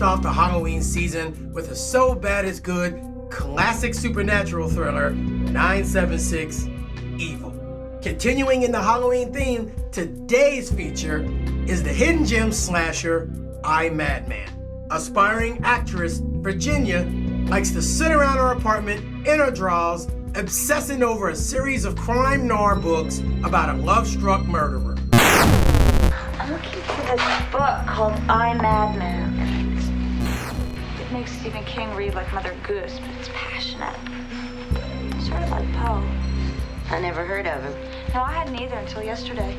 off the Halloween season with a so bad it's good classic supernatural thriller, 976 Evil. Continuing in the Halloween theme, today's feature is the hidden gem slasher, Madman. Aspiring actress Virginia likes to sit around her apartment in her drawers, obsessing over a series of crime noir books about a love-struck murderer. I'm looking for this book called Madman. It makes Stephen King read like Mother Goose, but it's passionate. Sort of like Poe. I never heard of him. No, I hadn't either until yesterday.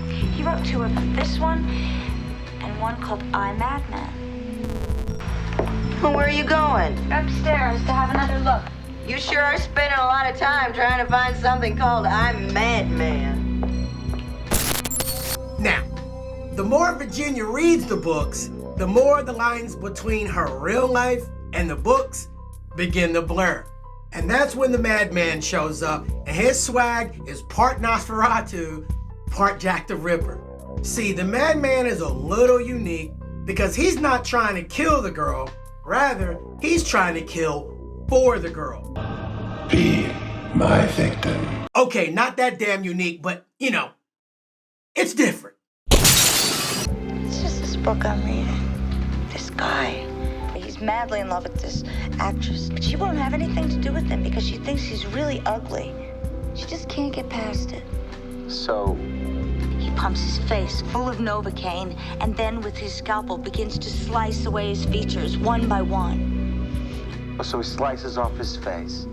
He wrote two of them, this one and one called Madman. Well, where are you going? Upstairs to have another look. You sure are spending a lot of time trying to find something called Madman. Now, the more Virginia reads the books, the more the lines between her real life and the books begin to blur. And that's when the Madman shows up, and his swag is part Nosferatu, part Jack the Ripper. See, the Madman is a little unique because he's not trying to kill the girl, rather, he's trying to kill for the girl. Be my victim. Okay, not that damn unique, but you know, it's different. It's just this book I'm reading. This guy. He's madly in love with this actress, but she won't have anything to do with him because she thinks he's really ugly. She just can't get past it. So? He pumps his face full of Novocaine and then with his scalpel begins to slice away his features one by one. Oh, so he slices off his face.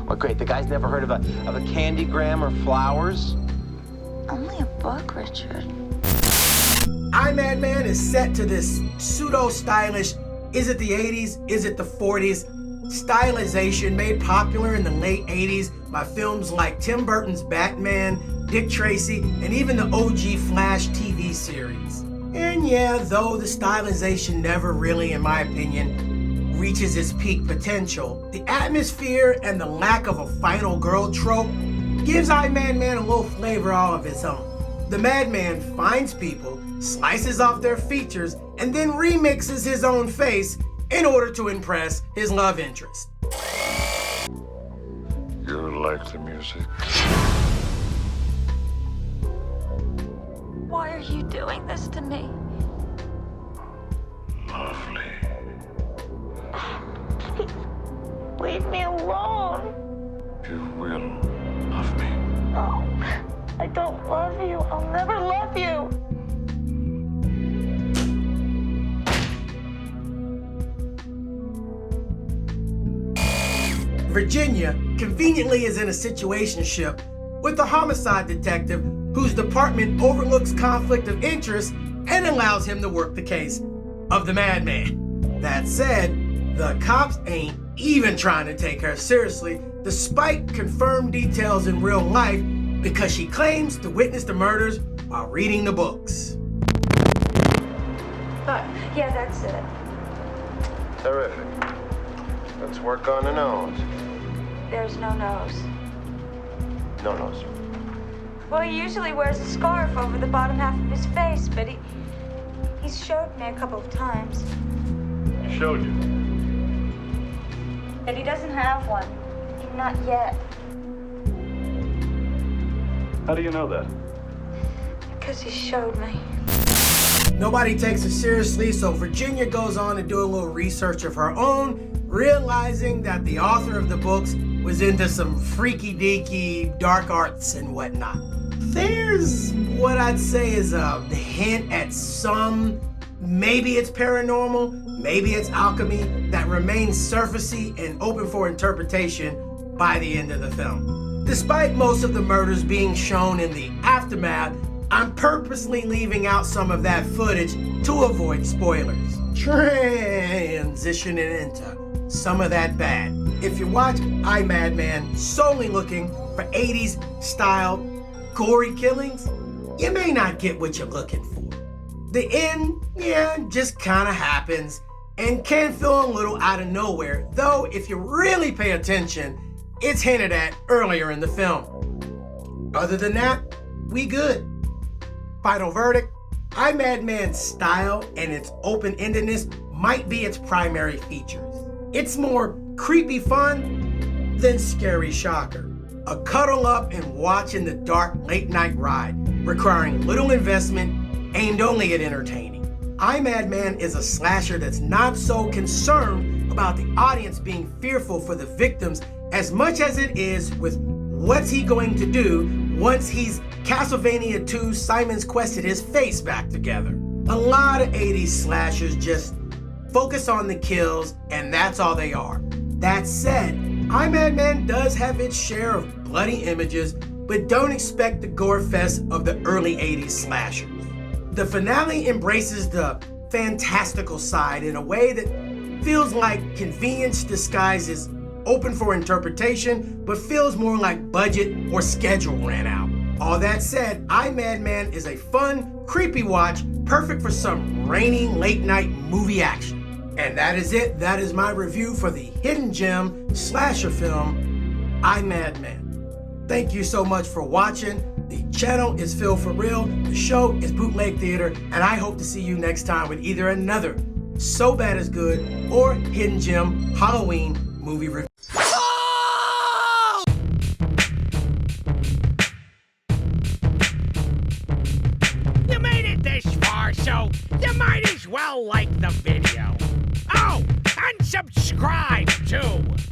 Well, great. The guy's never heard of a candygram or flowers? Only a book, Richard. Madman is set to this pseudo-stylish, is it the 80s, is it the 40s, stylization made popular in the late 80s by films like Tim Burton's Batman, Dick Tracy, and even the OG Flash TV series. And yeah, though the stylization never really, in my opinion, reaches its peak potential, the atmosphere and the lack of a final girl trope gives Madman a little flavor all of its own. The Madman finds people, slices off their features, and then remixes his own face in order to impress his love interest. You like the music? Why are you doing this to me? Lovely. Leave me alone. You will love me. No, I don't love you. I'll never love you. Virginia conveniently is in a situationship with a homicide detective whose department overlooks conflict of interest and allows him to work the case of the Madman. That said, the cops ain't even trying to take her seriously despite confirmed details in real life because she claims to witness the murders while reading the books. Yeah, that's it. Terrific. Let's work on the nose. There's no nose. No nose. Well, he usually wears a scarf over the bottom half of his face, but he's showed me a couple of times. He showed you. But he doesn't have one. Not yet. How do you know that? Because he showed me. Nobody takes it seriously, so Virginia goes on to do a little research of her own, realizing that the author of the books was into some freaky-deaky dark arts and whatnot. There's what I'd say is a hint at some, maybe it's paranormal, maybe it's alchemy, that remains surfacey and open for interpretation by the end of the film. Despite most of the murders being shown in the aftermath, I'm purposely leaving out some of that footage to avoid spoilers. Transitioning into some of that bad. If you watch Madman solely looking for 80s style gory killings, you may not get what you're looking for. The end, just kind of happens and can feel a little out of nowhere, though if you really pay attention, it's hinted at earlier in the film. Other than that, we good. Final verdict, Madman's style and its open-endedness might be its primary features. It's more creepy fun than scary shocker. A cuddle up and watch in the dark late night ride, requiring little investment, aimed only at entertaining. Madman is a slasher that's not so concerned about the audience being fearful for the victims as much as it is with what's he going to do once he's Castlevania 2 Simon's quested his face back together. A lot of 80s slashers just focus on the kills and that's all they are. That said, Madman does have its share of bloody images, but don't expect the gore fest of the early 80s slashers. The finale embraces the fantastical side in a way that feels like convenience disguised as open for interpretation, but feels more like budget or schedule ran out. All that said, Madman is a fun, creepy watch, perfect for some rainy late night movie action. And that is it. That is my review for the hidden gem slasher film, Madman. Thank you so much for watching. The channel is Phil for Real, the show is Bootleg Theater, and I hope to see you next time with either another So Bad It's Good or Hidden Gem Halloween movie review. You made it this far, so you might as well like the video. Oh, and subscribe too.